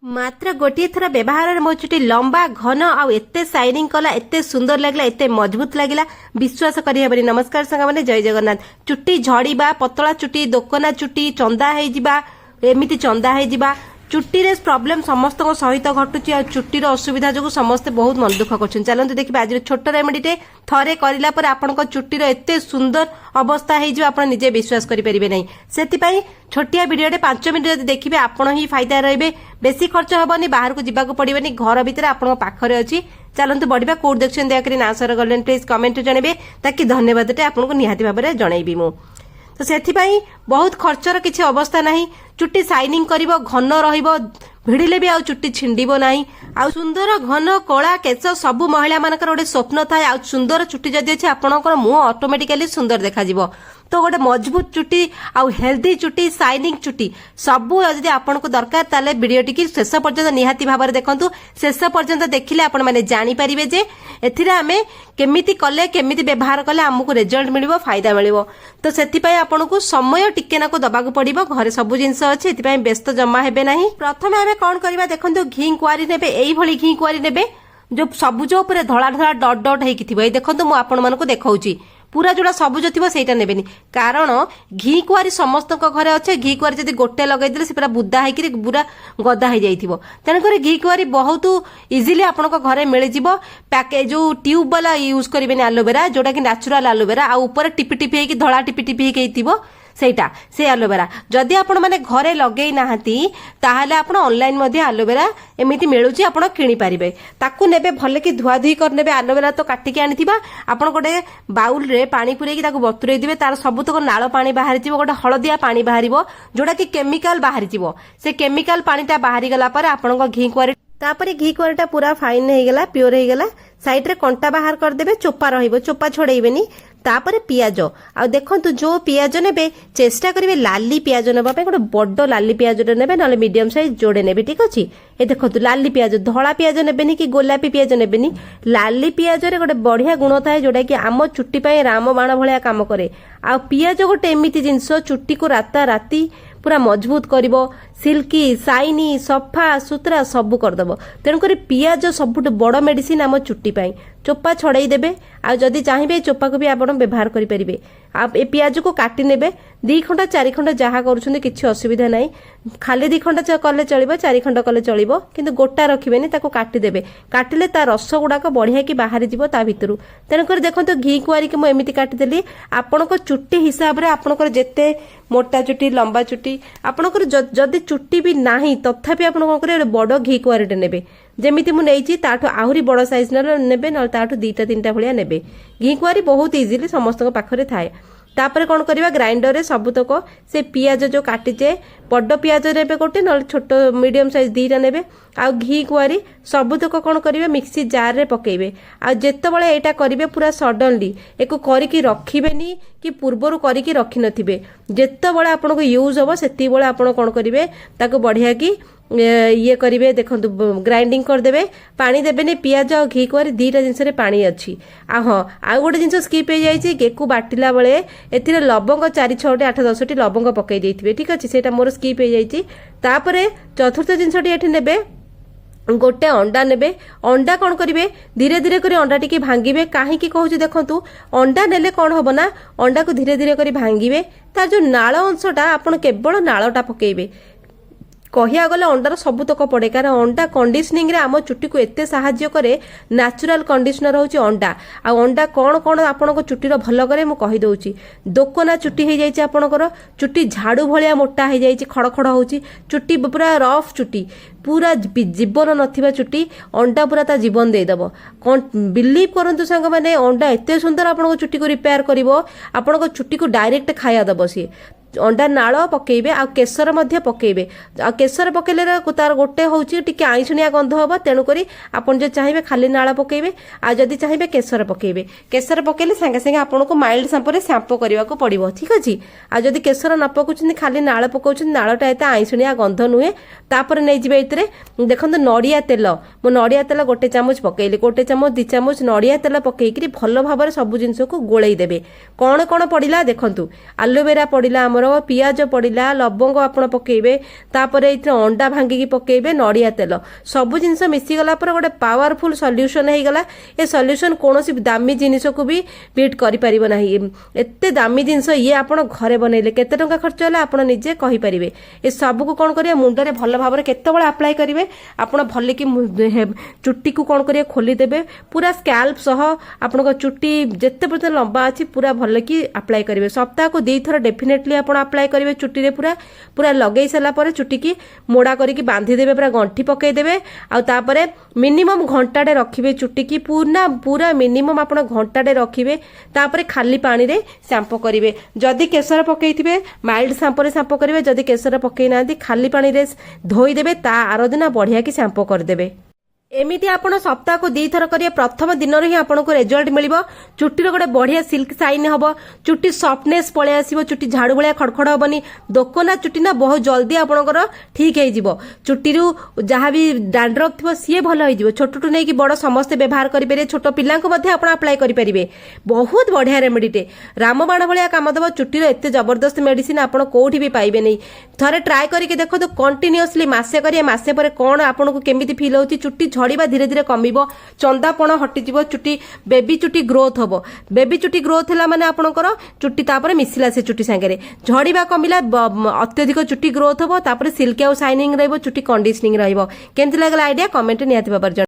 मात्र गोटे थर व्यवहार मो चुटी लंबा घन आते शाइनिंग कला एत सुंदर लगला एत मजबूत लगला विश्वास करें। नमस्कार सांग मैंने जय जगन्नाथ। चुट्टी झड़ीबा पतला चुट्टी दोकना चुट्टी चंदा एमती चंदा हो चुट्टी रे प्रॉब्लम समस्त सहित घटुची आ चुट्टीर असुविधा जो समस्ते बहुत मन दुख कर। चलते देखिए आज छोट रेमेडीटे थरे करला पर आपण चुट्टीर एत सुंदर अवस्था हो आप निजे विश्वास करेंगे नहीं। से छोटिया वीडियो 5 मिनट देखिए आपण ही फायदा रहिबे। बेसी खर्च हेनी बाहर को जावाक पड़ेनि घर भितर आपण पाखरे अच्छी। चलते बढ़िया कौट देखते दयाकोरी ना सर गले प्लीज कमेंट जनइबे ताकि धन्यवाद आपको निहाती भाव में जनइबी मु। तो से बहुत खर्चर किसी अवस्था नहीं। चुट्टी शाइनिंग करिवो घन रहिबो भिड़िले भी आउ चुट्टी छिंडिबो नाही। आ सुंदर घन कला केश सबु महिला मानकर गोटे स्वप्न थाए। आ सुंदर चुट्टी जदि अछि आपनकर मुह ऑटोमेटिकली सुंदर देखा जिवो। तो गोटे मजबूत चुट्टी आ हेल्दी चुट्टी शाइनिंग चुट्टी सबू जदि आपनको दरकार ताले वीडियो टी शेष पर्यंत निहाती भाव में देखंतु। शेष पर्यंत देखिले आपण माने जानि परिबे जे एथिरा हमें केमिति कले केमिति व्यवहार कले हमकु रिजल्ट मिलिबो फायदा मिलिबो। तो सेति पय आपनको समय टिके नाको दबाक पड़िबो। घरे सबु जिंस अछि एति पय व्यस्त जमा हेबे नाही। प्रथमे हमें कोन करबा देखंतु घी कुआरी नेबे। एई भली घी कुआरी नेबे जो सबुज ऊपर धड़ा धड़ा डट डट हेकी थिबो। ए देखंतु मु आपण मानको देखाउची पूरा जोड़ा सबुज थी सहीटा नेबेनी कारण घी कुआरी समस्त घरे अच्छे। घी कुआरी जब गोटे लगेदे से पूरा बुदा होकर पूरा गदा हो जाइए। तेणुकर घी कुआरी बहुत इजिली आपण घरे मिल जाव। पैकेज जो ट्यूब वाला यूज करेंगे एलोवेरा जोटा कि नेचुरल एलोवेरा आ ऊपर टिपी टिपी होगी धड़ा टिपी टिपी होगी सेटा से एलोवेरा। जदि आपण माने घरे लगेई नाहंती ताहले आपण ऑनलाइन मध्ये एलोवेरा एमिति मिलुची आपण किनी पारिबे। ताकू नेबे भले कि धुआ धुई कर नेबे। एलोवेरा तो काटिके आनिथिबा आपण गोटे बाउल रे पानी पुरेकी ताकू बतुरेई दिबे। तार सबुतक नाळ पानी बाहरी जिवो गोटे हळदिया पानी बाहरिबो जोटा कि केमिकल बाहरी जिवो। से केमिकल पानीटा बाहरी गला पर आपण घी कुआरी तापरे घी कुआरीटा पूरा फाइन हो गला प्योर हो गला। साइड रे कंटा बाहर कर देबे चोपा रहिबो चोपा छोड़ेइबेनी। तापरे पियाज आ देखंतु जो पियाज नेबे चेष्टा करिवे लाली पियाज नेबा पे गोटे बड्ड लाली पियाज नेबे नले मीडियम साइज जोड़े नेबे ठीक अछि। ए देखंतु लाली पियाज धळा पियाज नेबेनी कि गोलापी पियाज नेबेनी। लाली पियाज रे गोटे बढ़िया गुण थाए जोटा कि आम चुट्टी पय राम बाण भलिया काम करे। आ पियाज गोटे एमिति जिंस चुट्टी को राता राती पूरा मजबूत करिवो सिल्की शाइनी सफा सुतरा सबू करदबो। तेणुकर पियाज सबुठ बड़ मेडिसिन आम चुट्टी पाई। चोपा छड़ाई देबे आ जदि चाहिए चोपा को भी आप व्यवहार करेंगे। आप ए पियाज को काटी नेबे 2 खंड 4 खंड जहाँ करुछंदी किछि असुविधा नाही। खाली 2 खंड कले चलिबो 4 खंड कले चलिबो किंतु गोटा रखिबेनी ताको काटी देबे। काटिले ता रस गुडाक बढ़िया कि बाहरी जिवो ता भितरु। तेणुकर देखंतु घी कुआरी के मु एमिति काटी देली। आपनको चुट्टी हिसाब रे आपनकर जेते मोटा चुट्टी लंबा चुट्टी आपनकर जदि चुट्टी भी नाही तथापि आपण कोन करे बड़ घी कुआरीटे नेबे। जेमिति मु नेइची ताठो आहुरी बड़ साइज नेबे न ताठो 2टा 3टा भलिया नेबे। घी कुआरी बहुत इजिली समस्त पाखरे थाए। तापर कौन करवा ग्राइंडर रे सबुतक से पियाज जो काटिचे बड़ पियाज नेबे गोटे न छोट मीडियम साइज 2टा नेबे। आ घी कुआरी सबुतक कौन करिवे मिक्सी जार रे पकेइबे। आ जेतेबेले एटा करिवे पूरा सडनली एको करिकि रखिबेनी कि पूर्वरु करिकि रखि नथिबे। जेतेबेले आपनको यूज होबो सेति बेले आपण कोन करिवे ताको बढ़िया कि ये करिवे। देखंतु ग्राइंडिंग कर देबे पानी देबेनी पियाज और घी कुआरी 2टा जिंस रे पानी अछि। आ हां आ गोटे जिंस स्किप हो जाइछि केकु बाटिला बेले एथिरे लवंग 4-6 8 10 लवंग पकई देथिबे ठीक अछि। सेटा मोर स्किप हो जाइछि। तापरे चतुर्थ जिंसटी एठी नेबे गोटे अंडा नेबे। अंडा कौन करिवे धीरे धीरे करी अंडा टिके भांगिबे। काहे की कहूची देखंतु अंडा नेले कौन होबो ना अंडा को धीरे धीरे करी भांगिबे। तार जो नाळ अंशटा आपण केवल नाळटा पकेइबे। कहिया गले अंडार सबुतक पड़े कारण अंडा कंडीशनिंग रे आम चुट्टी को एते सहाय्य करे। नेचुरल कंडीशनर होची अंडा। आ अंडा कौन कौन आपनको चुट्टीर भल करे मु कहि दउची। दोकना चुट्टी हे जाइछि आपनकर चुट्टी झाड़ू भलिया मोटा हे जाइछि खड़खड़ होची चुट्टी पूरा रफ चुट्टी पूरा जीवन नथिबा चुट्टी अंडा पूरा ता जीवन दे दबो। बिलीव करंतु संग माने अंडा एते सुंदर आपनको चुट्टी को रिपेयर करिवो। आपनको चुट्टी को डायरेक्ट खाया दबो सी। अंडा नाळ पकेइबे आ केसर मध्य पकेइबे। आ केसर पकेले तार गोटे होची टिके आइसुनिया गंध होबो। तेणु करी आपण जे चाहिबे खाली नाळ पकेइबे आ जदि चाहिबे केसर पकेइबे। केसर पकेले संगे संगे आपनको माइल्ड शैम्पू रे शैम्पू करबा को पड़िबो ठीक अछि। आ जदि केसर न पकोछन खाली नाळ पकोछन नाळटा एते आइसुनिया गंध नुहे। तापर नै जिबे इतरे देखंतु नडिया तेल मो नडिया तेल गोटे चामच पकेइले गोटे चामच 2 चामच नडिया तेल पकेइकरी भलो भाबरे सब जिंस को गोळेई देबे। कोन कोन पडिला देखंतु एलोवेरा पडिला ଆମର ପିଆଜ पड़िला लवंग आपण पकेबे तापर एथरे अंडा भांगी पकेबे नड़िया तेल सब जिनस मिसी गला पर गोटे पावरफुल सॉल्यूशन हे गला ए सॉल्यूशन कोनोसी दामी जिनिस को भी बीट करि परिबो नाही एते दामी जिनिस ये आपण घरे बनैले केते टंका खर्च होला आपण निजे कहि परिबे ए सब को कोन करिया मुंडरे भल भाबरे केते बळे अप्लाई करिवे आपण भल कि चुट्टी को कोन करिया खोली देबे पूरा स्कैल्प सह आपण को चुट्टी जेते परते लंबा अछि पूरा भल कि अप्लाई करिवे सप्ताह को 2 थर डेफिनेटली आपण अप्लाई करिवे चुट्टी रे पूरा पूरा लगेई सला पर चुट्टी की मोड़ा करके बांधी देबे पूरा गंठी पकई देबे आ तापरे मिनिमम घंटाडे रखिबे चुट्टी की पूरा पूरा मिनिमम आपण घंटाडे रखिबे तापरे खाली पानी रे शैम्पू करिवे जदी केसर पकईथिबे माइल्ड शैम्पू रे शैम्पू करिवे जदी केसर पकई नांती खाली पानी रे धोई देबे ता आरो दिन बढ़िया की शैम्पू कर देबे एमिति आपण सप्ताह को 2 थर करिए प्रथम दिन रे ही आपण को रिजल्ट मिलिबो चुट्टी रो गोटे बढ़िया सिल्क शाइन हबो चुट्टी सॉफ्टनेस पळे आसीबो चुट्टी झाड़ू भलिया खड़खड़ हबनी दोकोना चुट्टी ना बहुत जल्दी आपणकर ठीक हे जिवो चुट्टी रु जहाँ भी डैंड्रफ थिबो सीए भल हे जिवो छोटटू नै कि बड़ समस्त व्यवहार करि परिबे छोट पिल्ला को मध्ये आपण अप्लाई करि परिबे बहुत बढ़िया रेमेडीटे रामबाण भलिया काम दबो चुट्टी रो एते जबरदस्त मेडिसिन आपण कोठी भी पाइबे नै थरे ट्राई करके देखो तो कंटीन्यूअसली मासे करिए मासे पर कोन आपण को केमिति फील होची चुट्टी झड़ीबा धीरे धीरे कमिबो चंदापण हटिजिवो चुट्टी बेबी चुट्टी ग्रोथ हबो बेबी चुट्टी ग्रोथ होला माने आपणकर चुट्टी तापर मिसिला से चुट्टी संगे झड़ीबा कमिला अत्यधिक चुट्टी ग्रोथ हबो तापर सिल्की आ शाइनिंग रहइबो चुट्टी कंडीशनिंग रहइबो केमति लागला आइडिया कमेंट नियाति बाबर